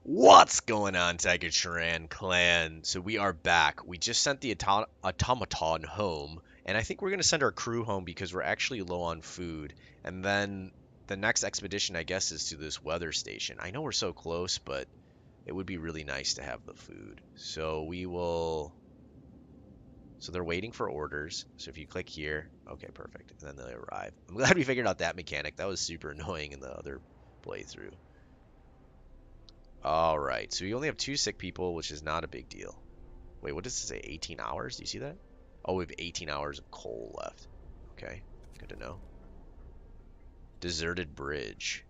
What's going on, Tiger Tran clan? So we are back. We just sent the automaton home, and I think we're gonna send our crew home because we're actually low on food. And then the next expedition, I guess, is to this weather station. I know we're so close, but it would be really nice to have the food. So we will. So they're waiting for orders. So if you click here, okay, perfect. And then they arrive. I'm glad we figured out that mechanic. That was super annoying in the other playthrough. All right, so we only have 2 sick people, which is not a big deal. Wait, what does it say? 18 hours? Do you see that? Oh, we have 18 hours of coal left. Okay, good to know. Deserted bridge.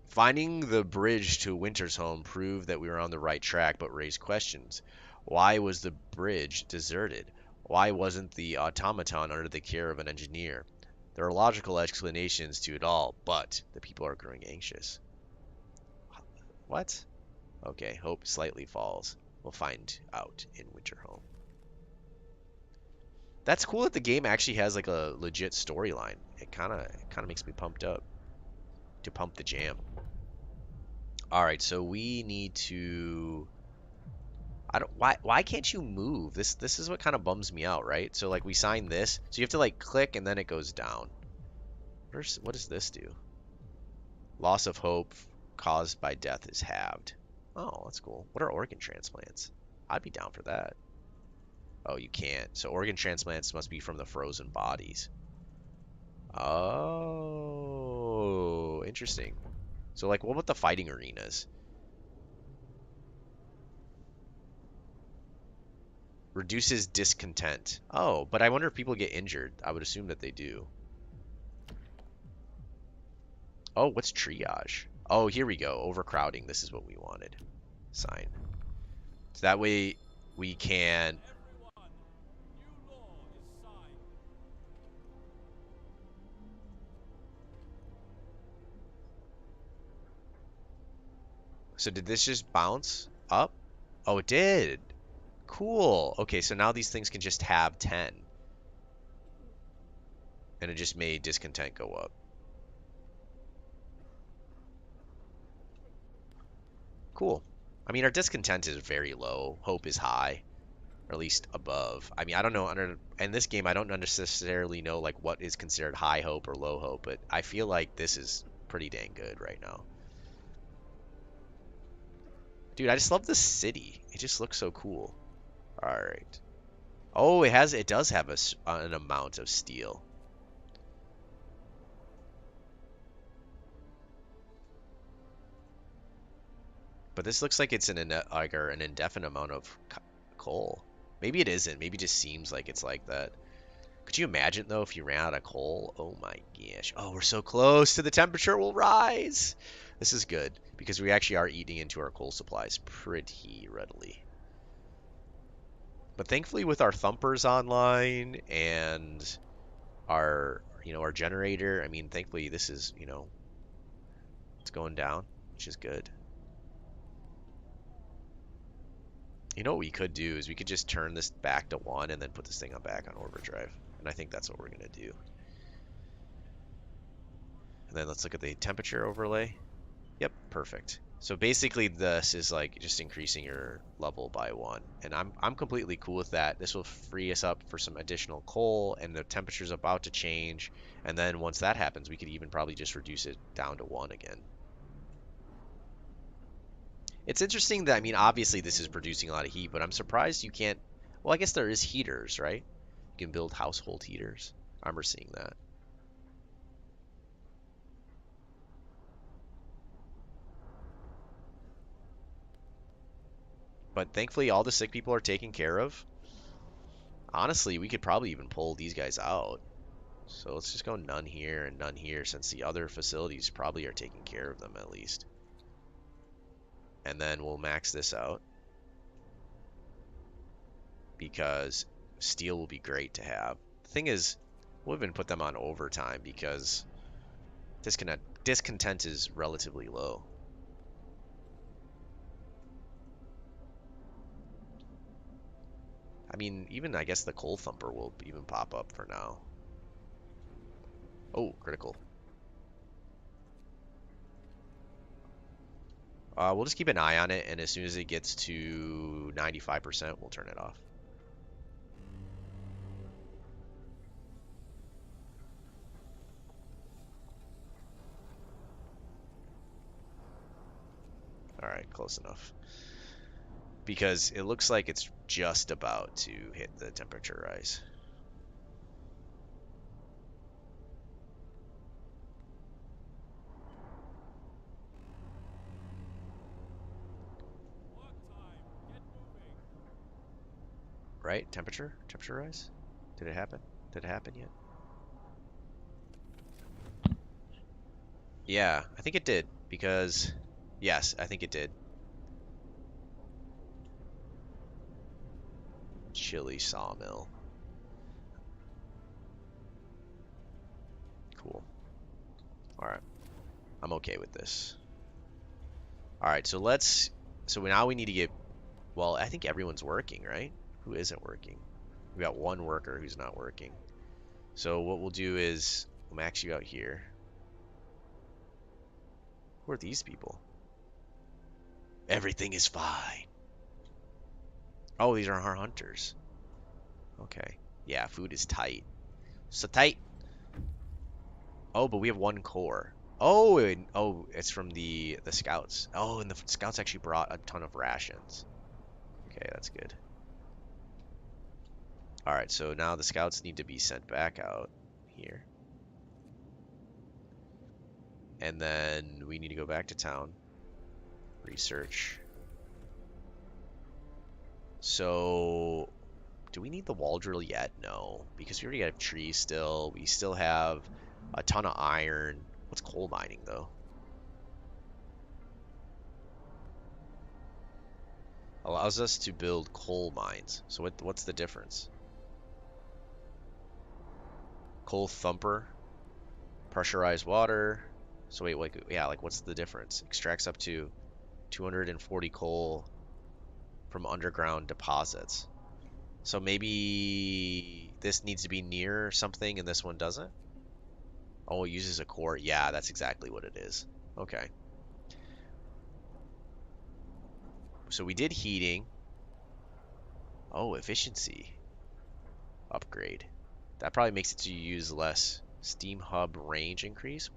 Finding the bridge to Winter's home proved that we were on the right track, but raised questions. Why was the bridge deserted? Why wasn't the automaton under the care of an engineer? There are logical explanations to it all, but the people are growing anxious. What? Okay, hope slightly falls. We'll find out in Winterhome. That's cool that the game actually has like a legit storyline. It kind of makes me pumped up to pump the jam. All right, so we need to. I don't. Why can't you move? This is what kind of bums me out, right? So like we sign this, so you have to like click and then it goes down. What does this do? Loss of hope caused by death is halved. Oh, that's cool. What are organ transplants? I'd be down for that. Oh, you can't. So organ transplants must be from the frozen bodies. Oh, interesting. So like, what about the fighting arenas? Reduces discontent. Oh, but I wonder if people get injured. I would assume that they do. Oh, what's triage? Oh, here we go. Overcrowding. This is what we wanted. Sign. So that way we can. So did this just bounce up? Oh, it did. Cool. Okay, so now these things can just have 10. And it just made discontent go up. Cool. I mean, our discontent is very low. Hope is high, or at least above. I mean, I don't know. In this game, I don't necessarily know like what is considered high hope or low hope, but I feel like this is pretty dang good right now. Dude, I just love the city. It just looks so cool. All right. Oh, it does have an amount of steel. But this looks like it's an indefinite amount of coal. Maybe it isn't. Maybe it just seems like it's like that. Could you imagine though if you ran out of coal? Oh my gosh. Oh, we're so close to the temperature will rise. This is good because we actually are eating into our coal supplies pretty readily. But thankfully with our thumpers online and our generator, I mean, thankfully this is, it's going down, which is good. You know what we could do is we could just turn this back to 1 and then put this thing back on overdrive. And I think that's what we're going to do. And then let's look at the temperature overlay. Yep, perfect. So basically this is like just increasing your level by 1. And I'm completely cool with that. This will free us up for some additional coal and the temperature's about to change. And then once that happens, we could even probably just reduce it down to 1 again. It's interesting that, I mean, obviously this is producing a lot of heat, but I'm surprised you can't. Well, I guess there is heaters, right? You can build household heaters. I remember seeing that. But thankfully, all the sick people are taken care of. Honestly, we could probably even pull these guys out. So let's just go none here and none here, since the other facilities probably are taking care of them at least. And then we'll max this out because steel will be great to have. The thing is, we'll even put them on overtime because discontent is relatively low. I mean, even I guess the coal thumper will even pop up for now. Oh, critical. We'll just keep an eye on it, and as soon as it gets to 95%, we'll turn it off. All right, close enough. Because it looks like it's just about to hit the temperature rise. Right? Temperature? Temperature rise? Did it happen? Did it happen yet? Yeah, I think it did. Because, yes, I think it did. Chili sawmill. Cool. Alright. I'm okay with this. Alright, so let's... So now we need to get... Well, I think everyone's working, right? Who isn't working? We got one worker who's not working. So what we'll do is... We'll max you out here. Who are these people? Everything is fine. Oh, these are our hunters. Okay. Yeah, food is tight. So tight. Oh, but we have one core. Oh, it's from the scouts. Oh, and the scouts actually brought a ton of rations. Okay, that's good. All right, so now the scouts need to be sent back out here. And then we need to go back to town. Research. So, do we need the wall drill yet? No, because we already have trees still. We still have a ton of iron. What's coal mining, though? Allows us to build coal mines. So what's the difference? Coal thumper, pressurized water. So wait, like, yeah, like what's the difference? Extracts up to 240 coal from underground deposits. So maybe this needs to be near something and this one doesn't? Oh, it uses a core. Yeah, that's exactly what it is. Okay. So we did heating. Oh, efficiency upgrade. That probably makes it so you use less. Steam hub range increase.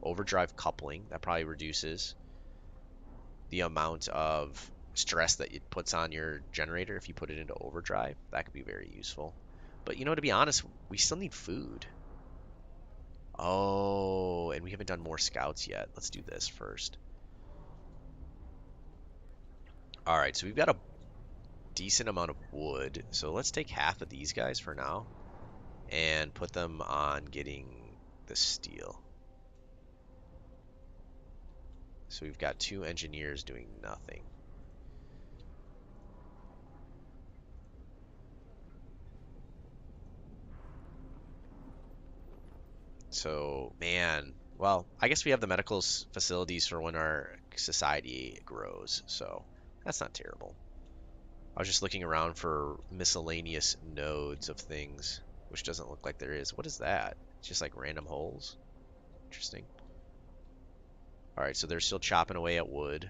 Overdrive coupling. That probably reduces the amount of stress that it puts on your generator if you put it into overdrive. That could be very useful. But to be honest, we still need food. Oh, and we haven't done more scouts yet. Let's do this first. All right, so we've got a decent amount of wood. So let's take half of these guys for now and put them on getting the steel. So we've got 2 engineers doing nothing. So, man, well, I guess we have the medical facilities for when our society grows, so that's not terrible. I was just looking around for miscellaneous nodes of things, which doesn't look like there is. What is that? It's just like random holes. Interesting. All right, so they're still chopping away at wood.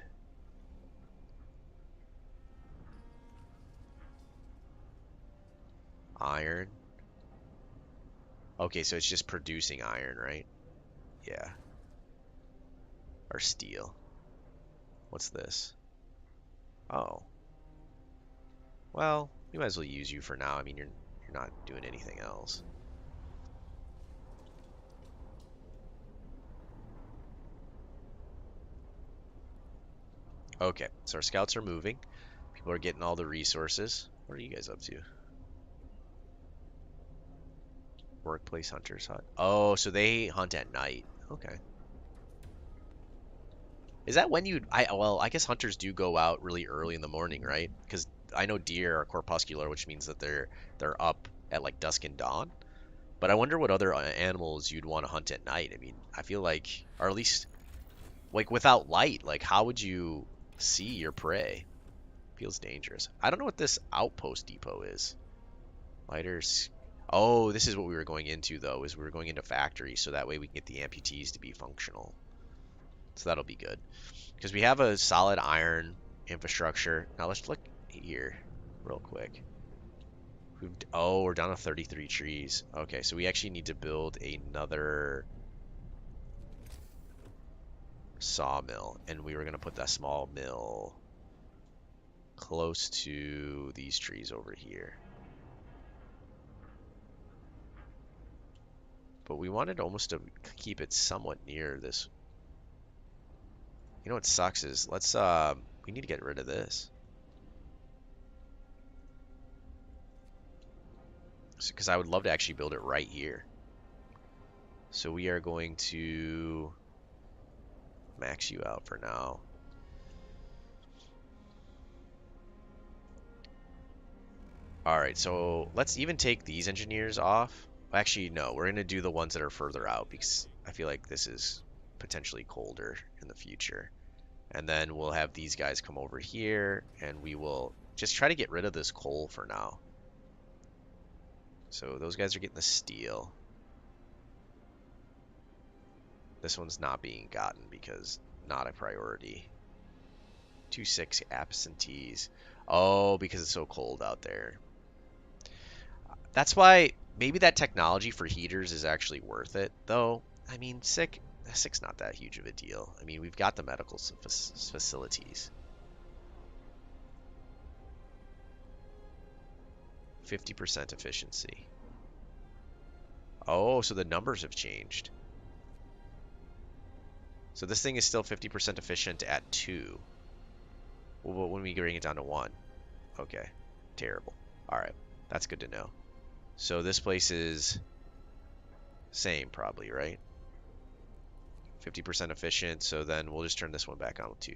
Iron. Okay, so it's just producing iron, right? Yeah. Or steel. What's this? Oh. Well, we might as well use you for now. I mean, you're not doing anything else. Okay, so our scouts are moving. People are getting all the resources. What are you guys up to? Workplace hunters hut. Oh, so they hunt at night. Okay. Is that when well, I guess hunters do go out really early in the morning, right? Because I know deer are corpuscular, which means that they're up at like dusk and dawn. But I wonder what other animals you'd want to hunt at night. I mean, I feel like, or at least like without light, like how would you see your prey? Feels dangerous. I don't know what this outpost depot is. Lighters. Oh, this is what we were going into though, is we were going into factories so that way we can get the amputees to be functional. So that'll be good. Because we have a solid iron infrastructure. Now let's look here real quick. Oh, we're down to 33 trees. Okay, so we actually need to build another sawmill. And we were going to put that small mill close to these trees over here. But we wanted almost to keep it somewhat near this. You know what sucks is, we need to get rid of this. Because I would love to actually build it right here. So we are going to max you out for now. Alright, so let's even take these engineers off. Actually, no, we're going to do the ones that are further out because I feel like this is potentially colder in the future. And then we'll have these guys come over here and we will just try to get rid of this coal for now. So those guys are getting the steel. This one's not being gotten because not a priority. 2-6 absentees. Oh, because it's so cold out there. That's why maybe that technology for heaters is actually worth it, though. I mean, sick's not that huge of a deal. I mean, we've got the medical facilities. 50% efficiency. Oh, so the numbers have changed. So this thing is still 50% efficient at 2. Well, when we bring it down to 1. Okay. Terrible. Alright. That's good to know. So this place is same probably, right? 50% efficient, so then we'll just turn this one back on with 2.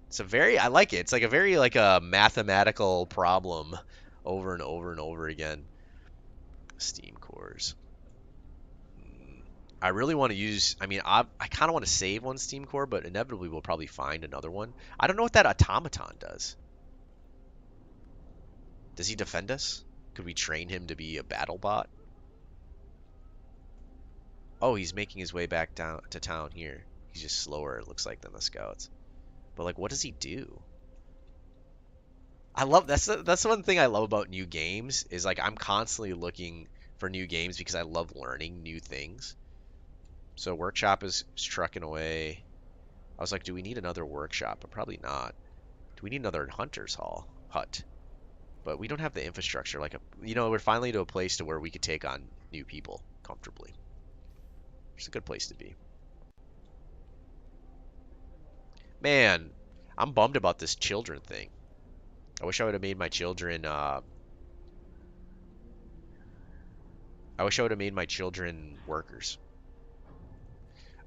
It's a very, I like it. It's like a very like a mathematical problem over and over and over again. Steam cores. I really want to use, I mean, I kind of want to save one steam core, but inevitably we'll probably find another one. I don't know what that automaton does. Does he defend us? Could we train him to be a battle bot? Oh, he's making his way back down to town here. He's just slower, it looks like, than the scouts. But like, what does he do? I love that's one thing I love about new games is like I'm constantly looking for new games because I love learning new things. So workshop is trucking away. I was like, do we need another workshop? But probably not. Do we need another hunter's hut? But we don't have the infrastructure. Like, we're finally to a place to where we could take on new people comfortably. It's a good place to be. Man, I'm bummed about this children thing. I wish I would have made my children. I wish I would have made my children workers.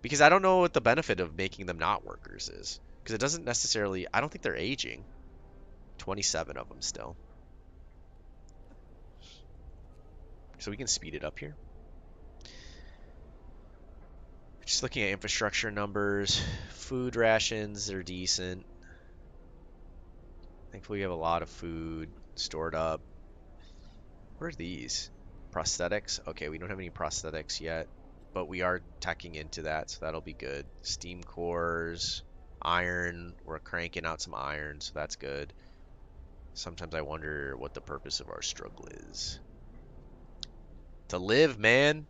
Because I don't know what the benefit of making them not workers is. Because it doesn't necessarily. I don't think they're aging. 27 of them still. So we can speed it up here. Just looking at infrastructure numbers. Food rations are decent. Thankfully we have a lot of food stored up. What are these? Prosthetics? Okay, we don't have any prosthetics yet. But we are tacking into that, so that'll be good. Steam cores. Iron. We're cranking out some iron, so that's good. Sometimes I wonder what the purpose of our struggle is. To live, man.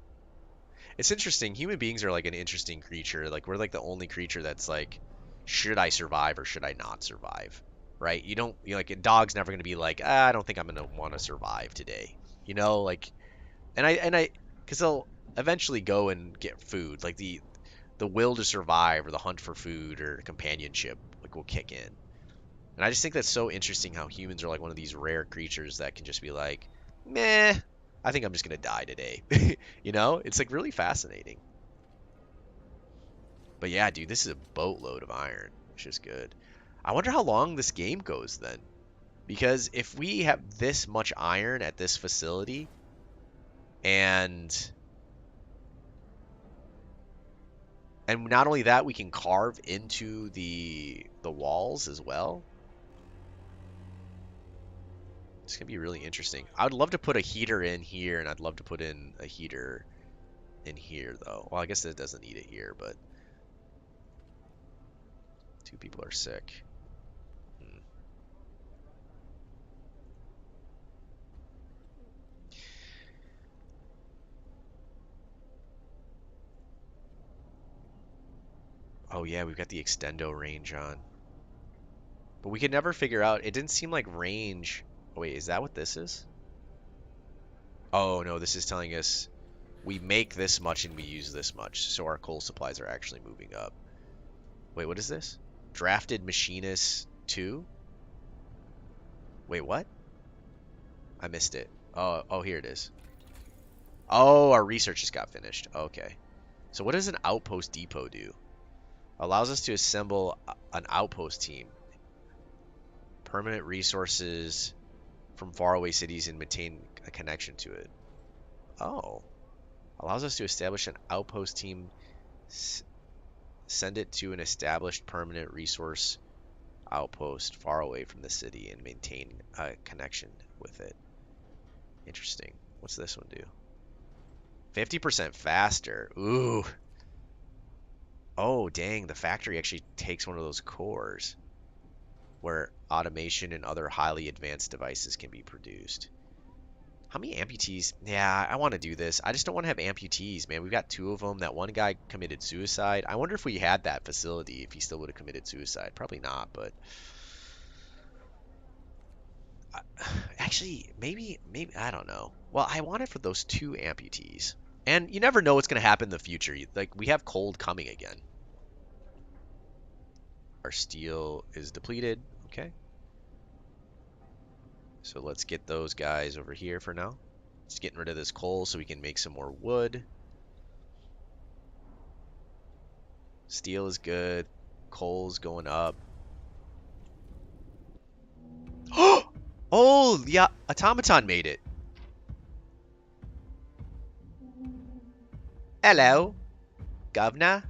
It's interesting. Human beings are like an interesting creature. Like, we're like the only creature that's like, should I survive or should I not survive? Right? You don't, like, a dog's never going to be like, I don't think I'm going to want to survive today. Like, because they'll eventually go and get food. Like, the will to survive or the hunt for food or companionship, like, will kick in. And I just think that's so interesting how humans are like one of these rare creatures that can just be like, meh, I think I'm just going to die today. It's like really fascinating. But yeah, dude, this is a boatload of iron, which is good. I wonder how long this game goes then. Because if we have this much iron at this facility, and not only that, we can carve into the walls as well. It's going to be really interesting. I would love to put a heater in here, and I'd love to put in a heater in here, though. Well, I guess it doesn't need it here, but 2 people are sick. Hmm. Oh yeah, we've got the extendo range on. But we could never figure out, it didn't seem like range. Oh, wait, is that what this is? Oh no, this is telling us we make this much and we use this much, so our coal supplies are actually moving up. Wait, what is this? Drafted Machinist 2? Wait, what? I missed it. Oh, here it is. Oh, our research just got finished. Okay. So what does an outpost depot do? Allows us to assemble an outpost team. Permanent resources from faraway cities and maintain a connection to it. Oh. Allows us to establish an outpost team, send it to an established permanent resource outpost far away from the city and maintain a connection with it. Interesting. What's this one do? 50% faster. Ooh. Oh, dang. The factory actually takes one of those cores where automation and other highly advanced devices can be produced. How many amputees? Yeah, I want to do this. I just don't want to have amputees, man. We've got 2 of them. That one guy committed suicide. I wonder if we had that facility, if he still would have committed suicide. Probably not, but actually, maybe, I don't know. Well, I want it for those 2 amputees. And you never know what's going to happen in the future. Like, we have cold coming again. Our steel is depleted. Okay. So let's get those guys over here for now. Just getting rid of this coal so we can make some more wood. Steel is good. Coal's going up. Oh, yeah, automaton made it. Hello, governor.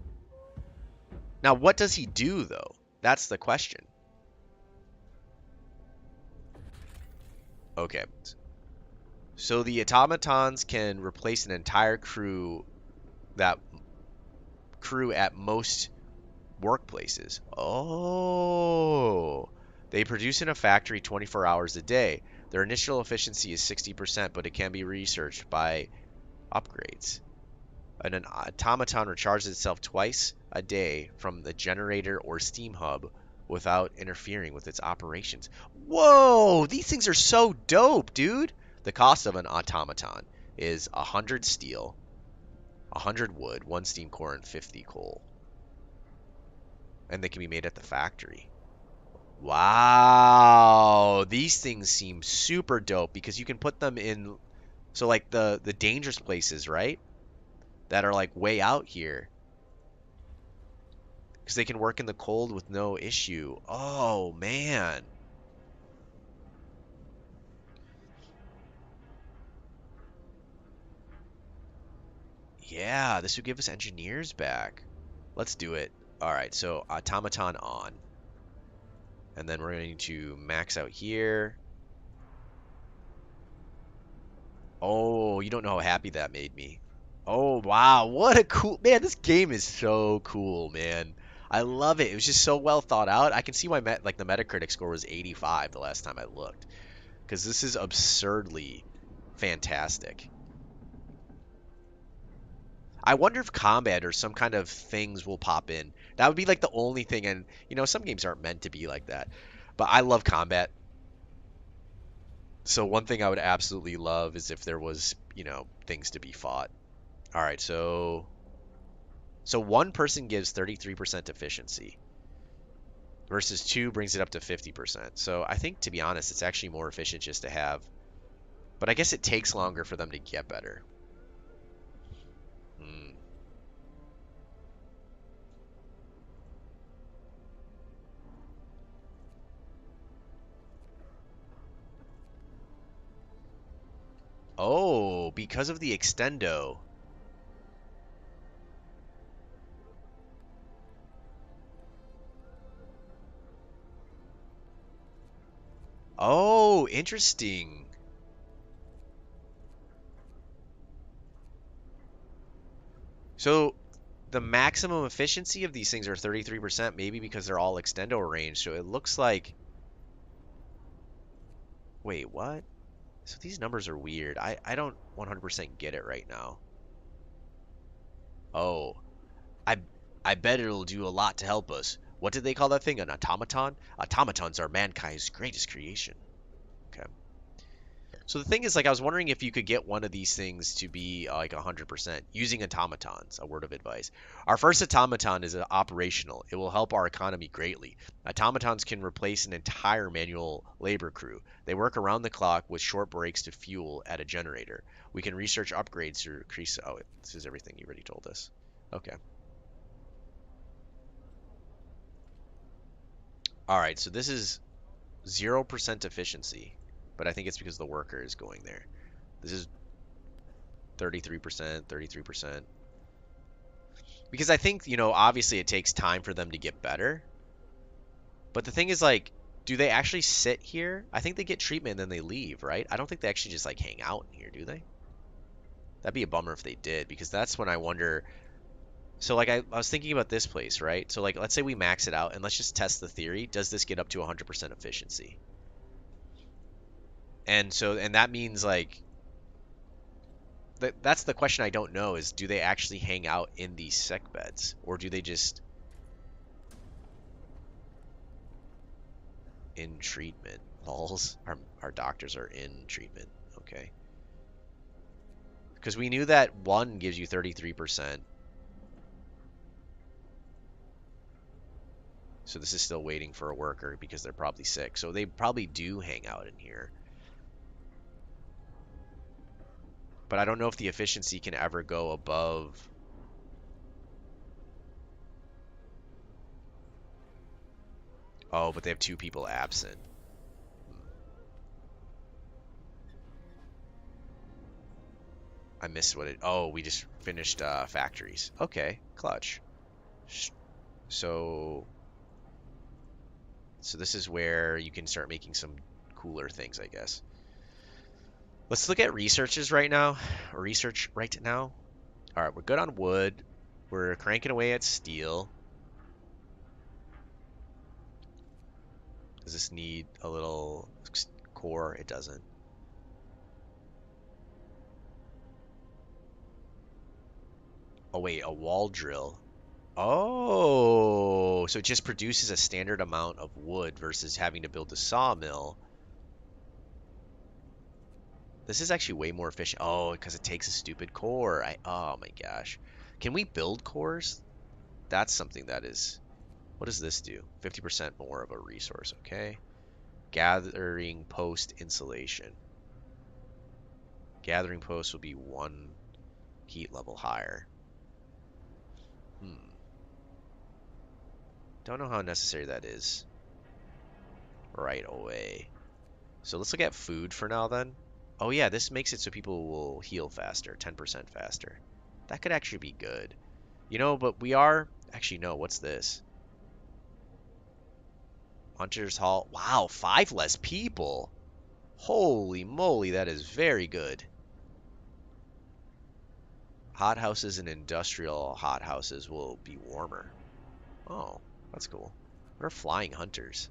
Now, what does he do, though? That's the question. Okay. So the automatons can replace an entire crew at most workplaces. Oh. They produce in a factory 24 hours a day. Their initial efficiency is 60%, but it can be researched by upgrades. An automaton recharges itself twice a day from the generator or steam hub without interfering with its operations. Whoa! These things are so dope, dude! The cost of an automaton is 100 steel, 100 wood, 1 steam core, and 50 coal. And they can be made at the factory. Wow! These things seem super dope because you can put them in, so like the dangerous places, right? That are like way out here. Because they can work in the cold with no issue. Oh, man. Yeah, this would give us engineers back. Let's do it. All right, so automaton on. And then we're going to max out here. Oh, you don't know how happy that made me. Oh, wow. What a cool... Man, this game is so cool, man. I love it. It was just so well thought out. I can see why like the Metacritic score was 85 the last time I looked. Because this is absurdly fantastic. I wonder if combat or some kind of things will pop in. That would be like the only thing, and you know, some games aren't meant to be like that. But I love combat. So one thing I would absolutely love is if there was, you know, things to be fought. All right, so one person gives 33% efficiency versus 2 brings it up to 50%. So I think, to be honest, it's actually more efficient just to have, but I guess it takes longer for them to get better. Hmm. Oh, because of the extendo. Oh, interesting. So the maximum efficiency of these things are 33%, maybe because they're all extendo range. So it looks like, wait, what? So these numbers are weird. I don't 100% get it right now. Oh, I I bet it'll do a lot to help us. What did they call that thing? An automaton? Automatons are mankind's greatest creation. Okay. So the thing is, like, I was wondering if you could get one of these things to be like 100% using automatons. A word of advice. Our first automaton is operational. It will help our economy greatly. Automatons can replace an entire manual labor crew. They work around the clock with short breaks to fuel at a generator. We can research upgrades to increase. Oh, this is everything you already told us. Okay. All right. So this is 0% efficiency, but I think it's because the worker is going there. This is 33%, 33%. Because I think, obviously it takes time for them to get better. But the thing is, like, do they actually sit here? I think they get treatment and then they leave, right? I don't think they actually just, like, hang out in here, do they? That'd be a bummer if they did, because that's when I wonder. So, like, I was thinking about this place, right? So, like, let's say we max it out and let's just test the theory. Does this get up to 100% efficiency? And that means, like, that's the question I don't know is do they actually hang out in these sick beds or do they just in treatment? Lols. Our doctors are in treatment. Okay. Because we knew that one gives you 33%. So this is still waiting for a worker because they're probably sick. So they probably do hang out in here. But I don't know if the efficiency can ever go above. Oh, but they have 2 people absent. I missed what it. Oh, we just finished factories. Okay, clutch. So, so this is where you can start making some cooler things, I guess. Let's look at researches right now. Research right now. All right, we're good on wood. We're cranking away at steel. Does this need a little core? It doesn't. Oh, wait, a wall drill. Oh, so it just produces a standard amount of wood versus having to build a sawmill. This is actually way more efficient. Oh, because it takes a stupid core. Oh my gosh. Can we build cores? That's something that is. What does this do? 50% more of a resource, okay? Gathering post insulation. Gathering post will be 1 heat level higher. Don't know how necessary that is right away. So let's look at food for now then. Oh yeah, this makes it so people will heal faster, 10% faster. That could actually be good. But we are... Actually, no, what's this? Hunter's Hall. Wow, 5 less people. Holy moly, that is very good. Hothouses and industrial hothouses will be warmer. Oh, that's cool. What are flying hunters?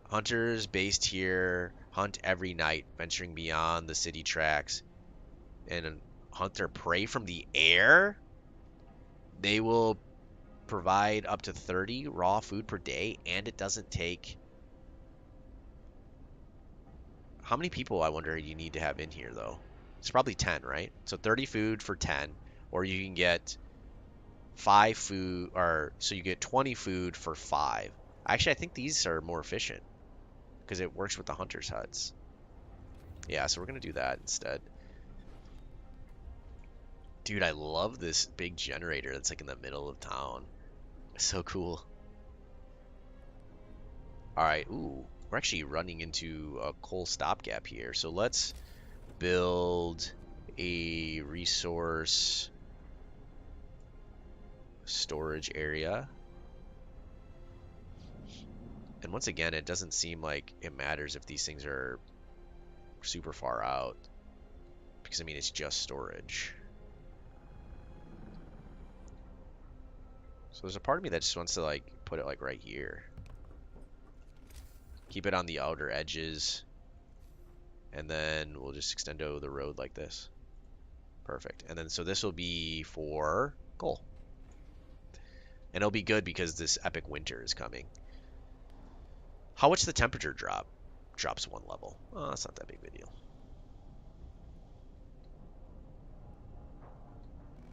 Hunters based here hunt every night, venturing beyond the city tracks, and hunt their prey from the air. They will provide up to 30 raw food per day, and it doesn't take... How many people, I wonder, you need to have in here, though? It's probably 10, right? So 30 food for 10, or you can get 5 food, or so you get 20 food for 5. Actually, I think these are more efficient because it works with the hunter's huts. Yeah, so we're going to do that instead. Dude, I love this big generator that's like in the middle of town. It's so cool. All right, ooh, we're actually running into a coal stopgap here. So let's build a resource storage area. And once again, it doesn't seem like it matters if these things are super far out. Because, I mean, it's just storage. So there's a part of me that just wants to like put it like right here. Keep it on the outer edges. And then we'll just extendo the road like this. Perfect. And then so this will be for coal. And it'll be good because this epic winter is coming. How much the temperature drop? Drops 1 level. Oh, that's not that big of a deal.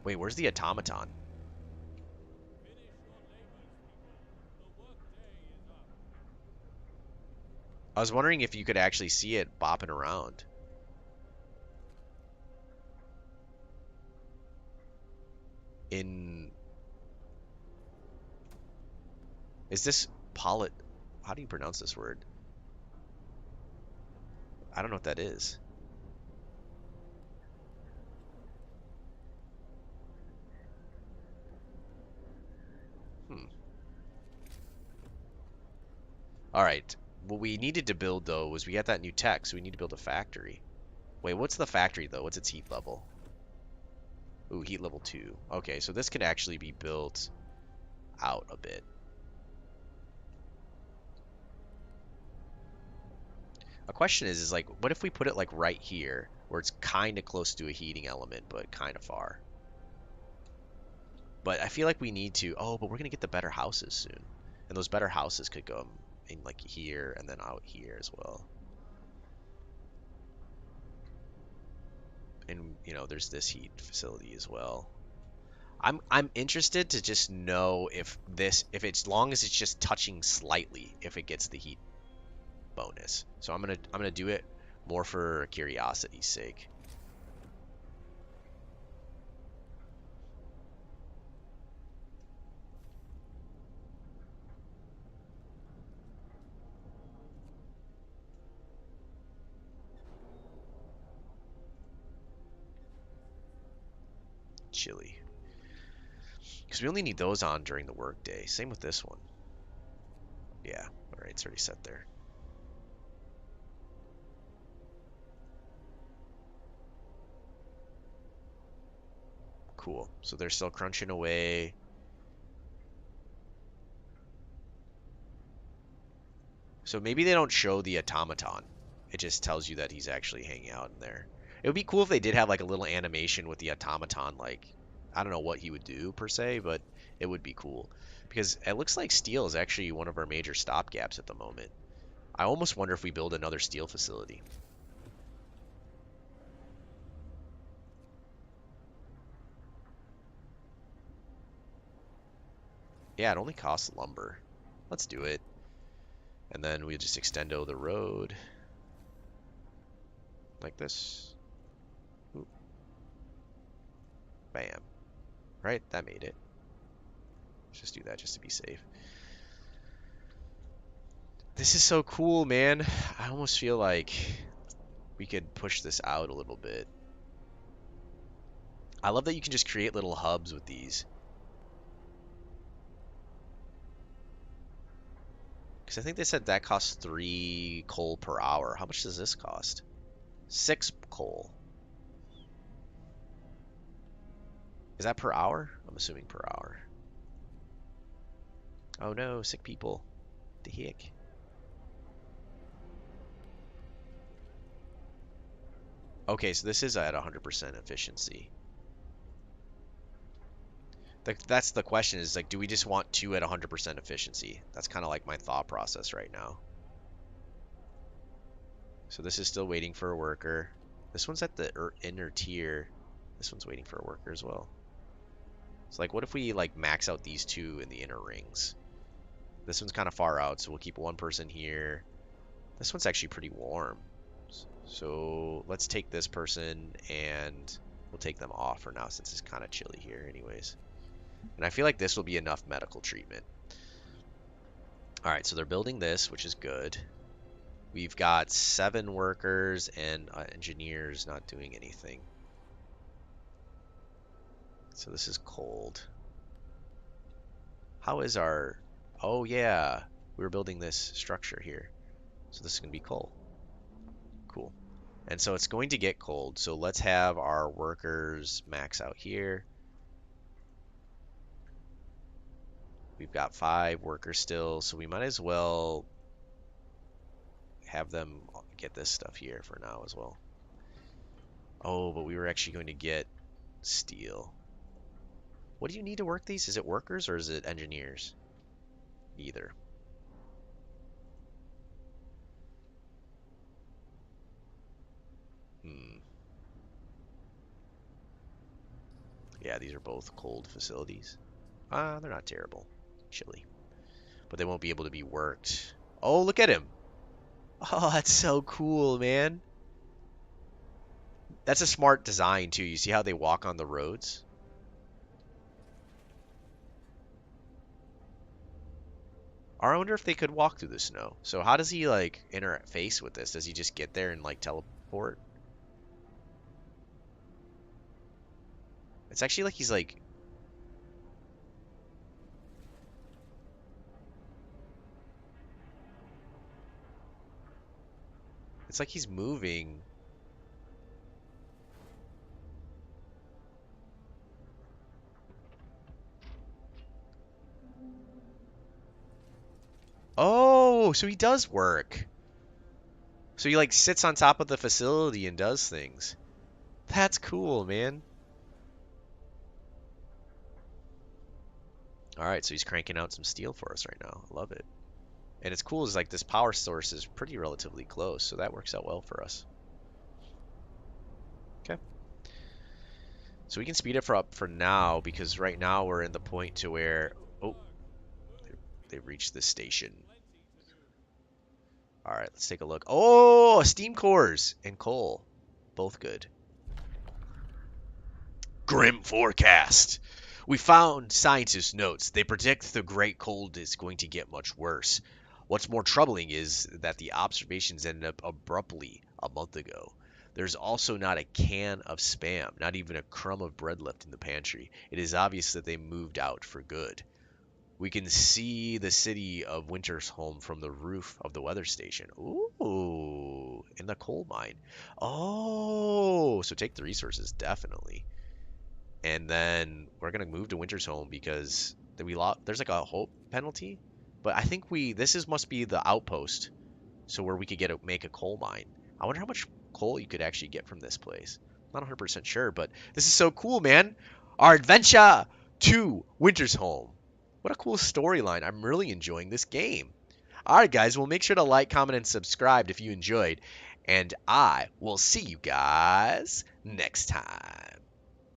Wait, where's the automaton? I was wondering if you could actually see it bopping around. Is this polit? How do you pronounce this word? I don't know what that is. Hmm. All right. What we needed to build though was we got that new tech, so we need to build a factory. Wait, what's the factory though? What's its heat level? Ooh, heat level 2. Okay, so this can actually be built out a bit. A question is like, what if we put it like right here, where it's kind of close to a heating element, but kind of far? But I feel like we need to. Oh, but we're gonna get the better houses soon, and those better houses could go in like here and then out here as well. And you know, there's this heat facility as well. I'm interested to just know if it's long as it's just touching slightly, if it gets the heat bonus. So I'm gonna do it more for curiosity's sake. Chilly. Because we only need those on during the workday. Same with this one. Yeah, alright, it's already set there. Cool. So they're still crunching away. So maybe they don't show the automaton. It just tells you that he's actually hanging out in there. It would be cool if they did have like a little animation with the automaton, like, I don't know what he would do per se, but it would be cool. Because it looks like steel is actually one of our major stopgaps at the moment. I almost wonder if we build another steel facility. Yeah, it only costs lumber. Let's do it. And then we just extendo the road like this. Ooh. Bam. Right? That made it. Let's just do that just to be safe. This is so cool, man. I almost feel like we could push this out a little bit. I love that you can just create little hubs with these. Because I think they said that costs 3 coal per hour. How much does this cost? 6 coal. Is that per hour? I'm assuming per hour. Oh no, sick people. The heck? Okay, so this is at 100% efficiency. That's the question is like, do we just want 2 at 100% efficiency? That's kind of like my thought process right now. So this is still waiting for a worker. This one's at the inner tier. This one's waiting for a worker as well. So like, what if we like max out these 2 in the inner rings? This one's kind of far out, so we'll keep 1 person here. This one's actually pretty warm. So let's take this person and we'll take them off for now since it's kind of chilly here anyways. And I feel like this will be enough medical treatment. All right, so they're building this, which is good. We've got 7 workers and engineers not doing anything. So this is cold. How is our... Oh yeah, we were building this structure here. So this is going to be coal. Cool. And so it's going to get cold. So let's have our workers max out here. We've got 5 workers still, so we might as well have them get this stuff here for now as well. Oh, but we were actually going to get steel. What do you need to work these? Is it workers or is it engineers? Either. Hmm. Yeah, these are both cold facilities. They're not terrible. Chilly. But they won't be able to be worked. Oh, look at him. Oh, that's so cool, man. That's a smart design, too. You see how they walk on the roads? Or I wonder if they could walk through the snow. So how does he, like, interface with this? Does he just get there and, like, teleport? It's actually like he's, like... It's like he's moving. Oh, so he does work. So he, like, sits on top of the facility and does things. That's cool, man. Alright, so he's cranking out some steel for us right now. I love it. And it's cool is like this power source is pretty relatively close, so that works out well for us. Okay. So we can speed it up for now because right now we're in the point to where oh, they've reached this station. All right, let's take a look. Oh, steam cores and coal, both good. Grim forecast. We found scientists' notes. They predict the great cold is going to get much worse. What's more troubling is that the observations ended up abruptly a month ago. There's also not a can of Spam, not even a crumb of bread left in the pantry. It is obvious that they moved out for good. We can see the city of Wintersholm from the roof of the weather station. Ooh, in the coal mine. Oh, so take the resources, definitely. And then we're gonna move to Wintersholm because there's like a hope penalty. But I think this must be the outpost, so where we could make a coal mine. I wonder how much coal you could actually get from this place. Not 100% sure, but this is so cool, man. Our adventure to Wintersholm. What a cool storyline. I'm really enjoying this game. All right, guys, well, make sure to like, comment, and subscribe if you enjoyed. And I will see you guys next time.